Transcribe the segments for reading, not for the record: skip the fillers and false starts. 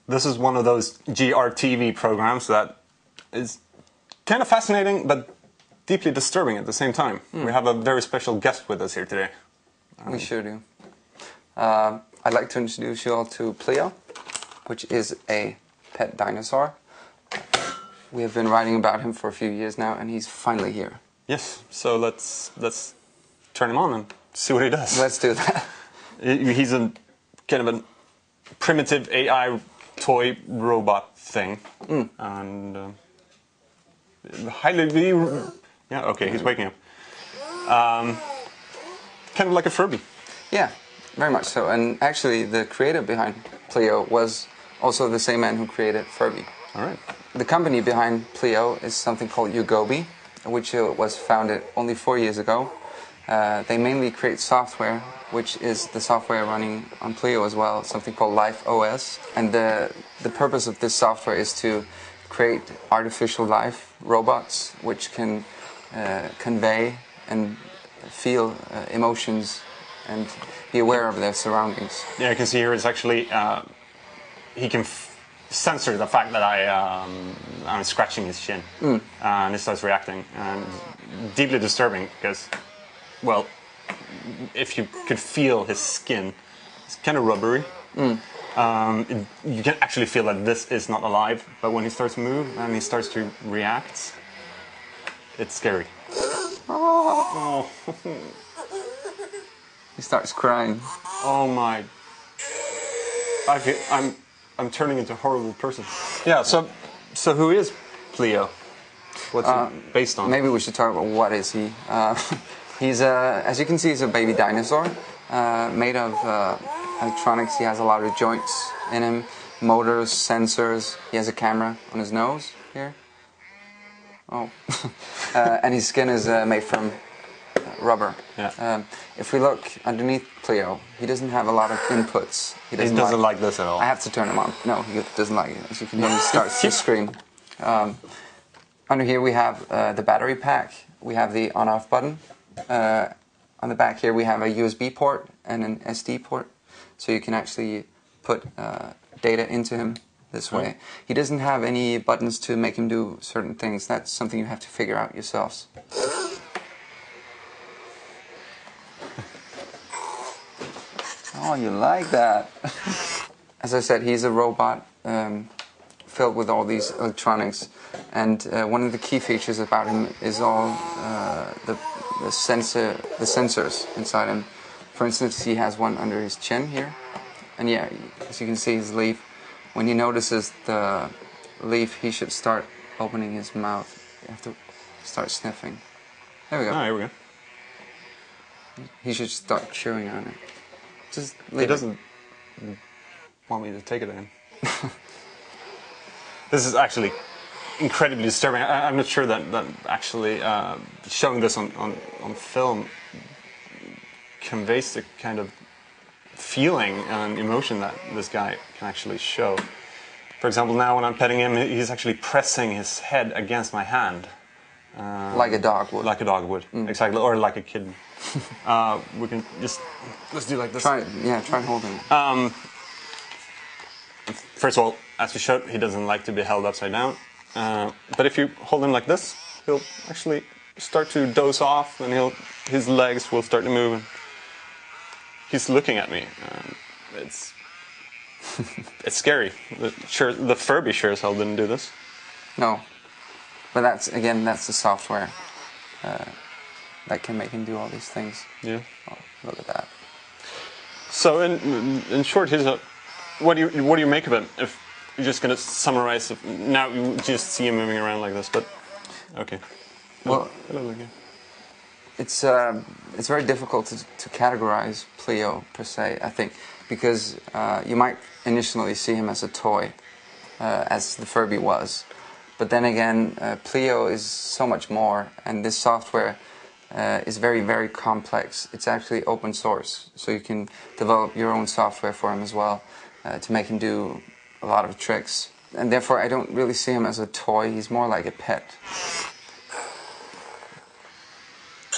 This is one of those GRTV programs that is kind of fascinating, but deeply disturbing at the same time. We have a very special guest with us here today. We sure do. I'd like to introduce you all to Pleo, which is a pet dinosaur. We have been writing about him for a few years now, and he's finally here. Yes, so let's turn him on and see what he does. Let's do that. He's a kind of a primitive AI toy robot thing, and highly, yeah, okay, he's waking up. Kind of like a Furby. Yeah, very much so. And actually, the creator behind Pleo was also the same man who created Furby. All right. The company behind Pleo is something called Ugobi, which was founded only 4 years ago. They mainly create software, which is the software running on Pleo as well, something called Life OS. And the purpose of this software is to create artificial life robots, which can convey and feel emotions and be aware of their surroundings. Yeah, I can see here it's actually, he can censor the fact that I'm scratching his chin, and it starts reacting. And deeply disturbing because, well, if you could feel his skin, it's kind of rubbery. You can actually feel that this is not alive, but when he starts to move and he starts to react, it's scary. Oh. He starts crying. Oh my! I'm turning into a horrible person. Yeah. So who is Pleo? What's it based on? Maybe we should talk about what is he. He's as you can see, he's a baby dinosaur made of electronics. He has a lot of joints in him, motors, sensors. He has a camera on his nose here. Oh, and his skin is made from rubber. Yeah. If we look underneath Pleo, he doesn't have a lot of inputs. He doesn't like this at all. I have to turn him on. No, he doesn't like it. As you can hear, he starts to scream. Under here we have the battery pack. We have the on-off button. On the back here we have a USB port and an SD port, so you can actually put data into him this way. He doesn't have any buttons to make him do certain things. That's something you have to figure out yourselves. Oh, you like that. As I said, he's a robot filled with all these electronics, and one of the key features about him is all the sensors inside him. For instance, he has one under his chin here, and yeah, as you can see, his leaf. When he notices the leaf, he should start opening his mouth. You have to start sniffing. There we go. Oh, here we go. He should start chewing on it. Just leave He doesn't want me to take it in. This is actually incredibly disturbing. I'm not sure that actually showing this on film conveys the kind of feeling and emotion that this guy can actually show. For example, now when I'm petting him, he's actually pressing his head against my hand. like a dog would. Like a dog would, exactly, or like a kid. We can just, let's do like this. Try and hold him. First of all, as we showed, he doesn't like to be held upside down. But if you hold him like this, he'll actually start to doze off, and his legs will start to move. And he's looking at me. It's scary. The Furby sure as hell didn't do this. No, but that's the software that can make him do all these things. Yeah. Oh, look at that. So in short, what do you make of it? If you're just gonna summarize it, now you just see him moving around like this, but okay. Well, hello again. It's very difficult to categorize Pleo per se, I think, because you might initially see him as a toy, as the Furby was, but then again, Pleo is so much more, and this software is very, very complex. It's actually open source, so you can develop your own software for him as well to make him do a lot of tricks. And therefore, I don't really see him as a toy. He's more like a pet.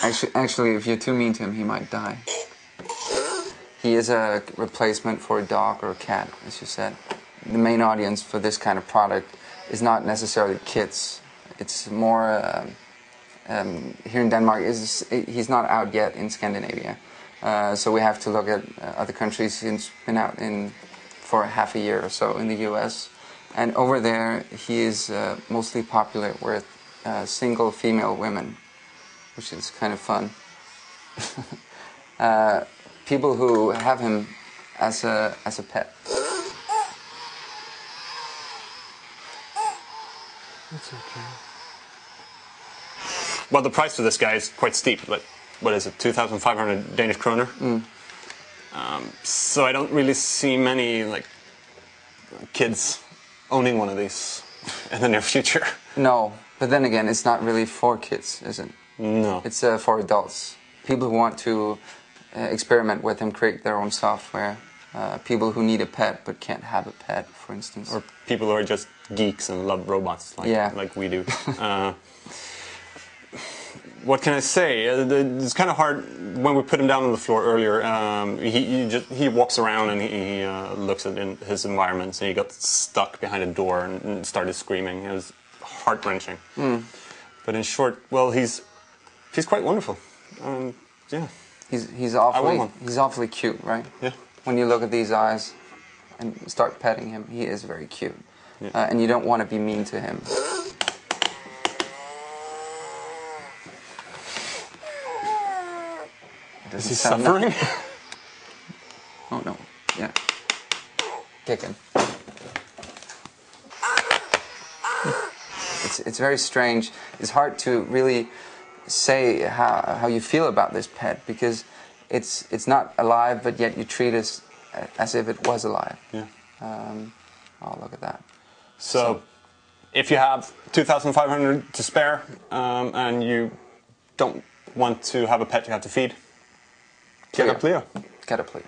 Actually, if you're too mean to him, he might die. He is a replacement for a dog or a cat, as you said. the main audience for this kind of product is not necessarily kids. It's more here in Denmark. He's not out yet in Scandinavia, so we have to look at other countries. He's been out for half a year or so in the U.S., and over there he is mostly popular with single female women, which is kind of fun. People who have him as a pet. That's okay. Well, the price for this guy is quite steep. Like, what is it, 2,500 Danish kroner? Mm. So I don't really see many like kids owning one of these in the near future. No, but then again, it's not really for kids, is it? No. It's for adults. People who want to experiment with him, create their own software. People who need a pet but can't have a pet, for instance. Or people who are just geeks and love robots like we do. What can I say? It's kind of hard. When we put him down on the floor earlier, he walks around and he looks at his environments, and he got stuck behind a door and started screaming. It was heart-wrenching. Mm. But in short, well, he's quite wonderful. Yeah. He's awfully cute, right? Yeah. When you look at these eyes and start petting him, he is very cute. Yeah. And you don't want to be mean to him. Is he suffering? Oh no. Yeah. Kick him. It's very strange. It's hard to really say how you feel about this pet, because it's not alive, but yet you treat it as if it was alive. Yeah. Oh, look at that. So if you have 2,500 to spare and you don't want to have a pet you have to feed, get a Pleo. Get a Pleo.